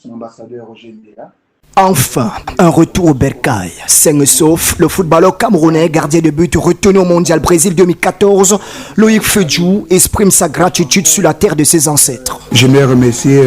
son ambassadeur Roger Mila. Enfin, un retour au bercail. Sain et sauf, le footballeur camerounais, gardien de but retenu au Mondial Brésil 2014, Loïc Fedjou, exprime sa gratitude sur la terre de ses ancêtres. J'aimerais remercier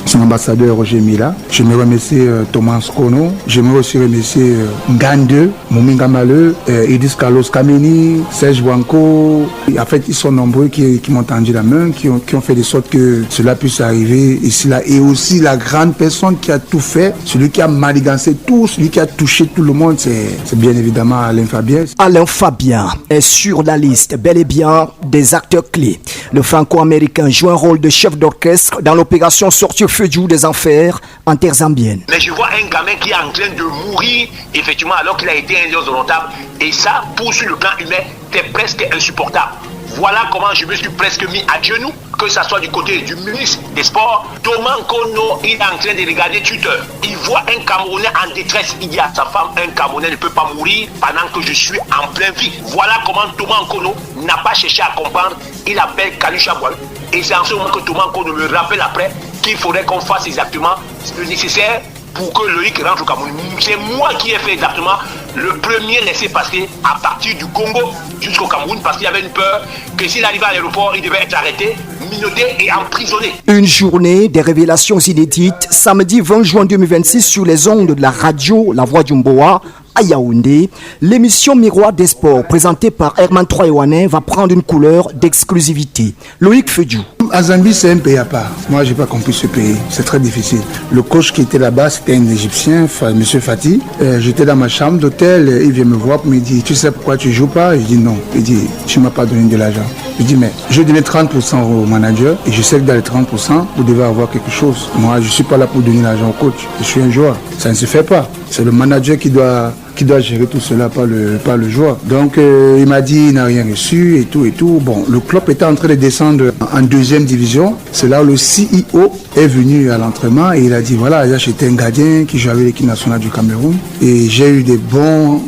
son ambassadeur Roger Mila. J'aimerais remercier Thomas Kono. J'aimerais aussi remercier Ngande, Mominga Maleu, Edis Carlos Kameni, Serge Blanco. En fait, ils sont nombreux qui m'ont tendu la main, qui ont fait de sorte que cela puisse arriver ici là. Et aussi la grande personne qui a tout fait, celui qui a manigancé tout, celui qui a touché tout le monde, c'est bien évidemment Alain Fabien. Alain Fabien est sur la liste, bel et bien, des acteurs clés. Le franco-américain joue un rôle de chef d'orchestre dans l'opération Sortir Fedjou des Enfers en terre zambienne. Mais je vois un gamin qui est en train de mourir, effectivement, alors qu'il a été un lion indomptable. Et ça, pour sur le plan humain, c'est presque insupportable. Voilà comment je me suis presque mis à genoux, que ce soit du côté du ministre des Sports. Thomas Kono, il est en train de regarder Twitter. Il voit un Camerounais en détresse. Il dit à sa femme, un Camerounais ne peut pas mourir pendant que je suis en plein vie. Voilà comment Thomas Kono n'a pas cherché à comprendre. Il appelle Kalusha Boil. Et c'est en ce moment que Thomas Kono me rappelle après qu'il faudrait qu'on fasse exactement le nécessaire pour que Loïc rentre au Cameroun. C'est moi qui ai fait exactement le premier laisser-passer à partir du Congo jusqu'au Cameroun, parce qu'il y avait une peur que s'il arrivait à l'aéroport, il devait être arrêté, minauté et emprisonné. Une journée des révélations inédites, samedi 20 juin 2026 sur les ondes de la radio La Voix du Mboa à Yaoundé. L'émission Miroir des Sports présentée par Herman Troyewanet va prendre une couleur d'exclusivité. Loïc Fedjou. À Zambie, c'est un pays à part. Moi, j'ai pas compris ce pays. C'est très difficile. Le coach qui était là-bas, c'était un Égyptien, M. Fati. J'étais dans ma chambre d'hôtel. Il vient me voir pour me dire, tu sais pourquoi tu joues pas? Je dis non. Il dit, tu m'as pas donné de l'argent. Je dis, mais je donne 30% au manager et je sais que dans les 30%, vous devez avoir quelque chose. Moi, je suis pas là pour donner l'argent au coach. Je suis un joueur. Ça ne se fait pas. C'est le manager qui doit gérer tout cela, pas le joueur. Donc il m'a dit il n'a rien reçu et tout. Bon, le club était en train de descendre en deuxième division. C'est là où le CEO est venu à l'entraînement et il a dit voilà, j'étais un gardien qui jouait avec l'équipe nationale du Cameroun et j'ai eu des bons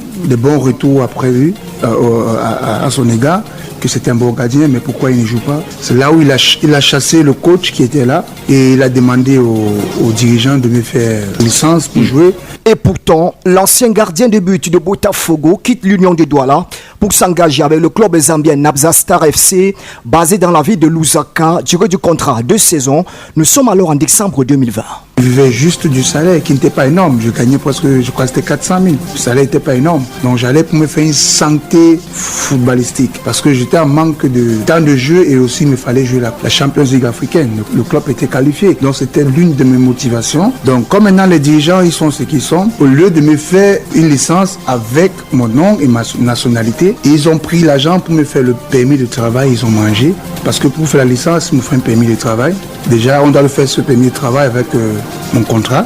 retours après lui à son égard, que c'était un bon gardien, mais pourquoi il ne joue pas? C'est là où il a chassé le coach qui était là et il a demandé aux dirigeants de me faire licence pour jouer. Et pourtant, l'ancien gardien de but de Botafogo quitte l'Union de Douala pour s'engager avec le club zambien Nabza Star FC, basé dans la ville de Lusaka, durée du contrat 2 saisons. Nous sommes alors en décembre 2020. Je vivais juste du salaire qui n'était pas énorme. Je gagnais presque, je crois que c'était 400 000. Le salaire n'était pas énorme. Donc j'allais pour me faire une santé footballistique. Parce que j'étais en manque de temps de jeu et aussi il me fallait jouer la Champions League africaine. Le club était qualifié. Donc c'était l'une de mes motivations. Donc comme maintenant les dirigeants, ils sont ce qu'ils sont, au lieu de me faire une licence avec mon nom et ma nationalité, ils ont pris l'argent pour me faire le permis de travail. Ils ont mangé. Parce que pour faire la licence, il me faut un permis de travail. Déjà, on doit le faire ce permis de travail avec mon contrat.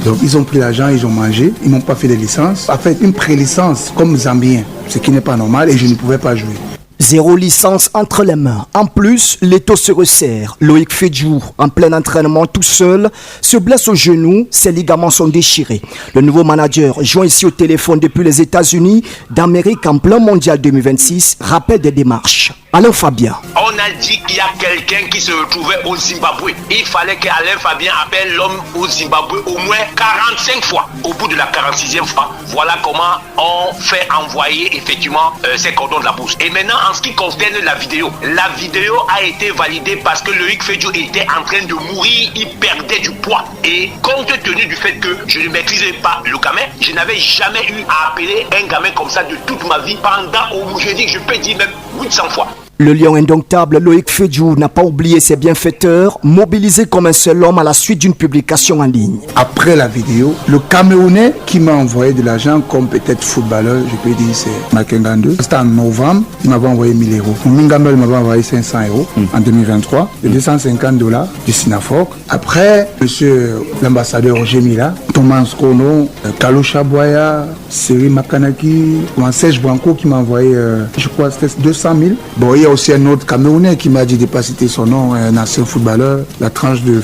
Donc, ils ont pris l'argent, ils ont mangé. Ils n'ont pas fait de licence. En fait, une pré-licence comme Zambien, ce qui n'est pas normal et je ne pouvais pas jouer. 0 licence entre les mains. En plus, l'étau se resserre. Loïc Fedjou, en plein entraînement tout seul, se blesse au genou. Ses ligaments sont déchirés. Le nouveau manager, joint ici au téléphone depuis les États-Unis d'Amérique en plein mondial 2026, rappelle des démarches. Alain Fabien. On a dit qu'il y a quelqu'un qui se retrouvait au Zimbabwe. Il fallait qu'Alain Fabien appelle l'homme au Zimbabwe au moins 45 fois. Au bout de la 46e fois, voilà comment on fait envoyer effectivement ces cordons de la bourse. Et maintenant, en ce qui concerne la vidéo a été validée parce que Loïc Fedjou était en train de mourir, il perdait du poids. Et compte tenu du fait que je ne maîtrisais pas le gamin, je n'avais jamais eu à appeler un gamin comme ça de toute ma vie pendant, je dis que je peux dire même 800 fois. Le lion indomptable Loïc Fedjou n'a pas oublié ses bienfaiteurs, mobilisé comme un seul homme à la suite d'une publication en ligne. Après la vidéo, le Camerounais qui m'a envoyé de l'argent comme peut-être footballeur, je peux dire c'est Makengando. C'était en novembre, il m'avait envoyé 1000 euros. Mingamba m'avait envoyé 500 euros en 2023, de $250 du Sinafoc. Après, monsieur l'ambassadeur Roger Mila, Thomas Kono, Kalusha Boya, Seri Makanaki, Serge Blanco qui m'a envoyé, je crois c'était 200 000. Bon, y a aussi un autre Camerounais qui m'a dit de ne pas citer son nom, un ancien footballeur, la tranche de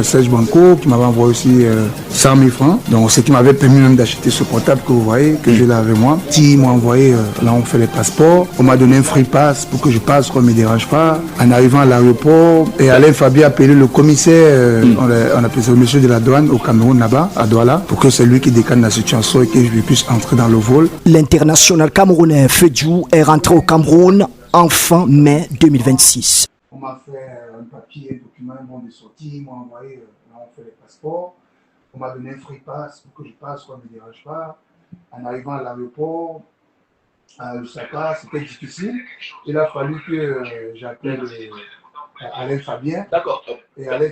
Serge Banco, qui m'avait envoyé aussi 100 000 francs. Donc c'est qui m'avait permis même d'acheter ce portable que vous voyez, que j'ai là avec moi. Ils m'ont envoyé, là on fait les passeports. On m'a donné un free pass pour que je passe, qu'on ne me dérange pas. En arrivant à l'aéroport, et Alain Fabien a appelé le commissaire, on appelle ça le monsieur de la douane au Cameroun là-bas, à Douala, pour que c'est lui qui décane la situation et que je puisse entrer dans le vol. L'international camerounais Fedjou est rentré au Cameroun en fin mai 2026. On m'a fait un papier, un document, un bon de sortie, ils m'ont envoyé, là on fait les passeports. On m'a donné un free pass pour que je passe, qu'on ne me dérange pas. En arrivant à l'aéroport, à Lusaka, c'était difficile. Il a fallu que j'appelle Alain Fabien. D'accord. Et Alain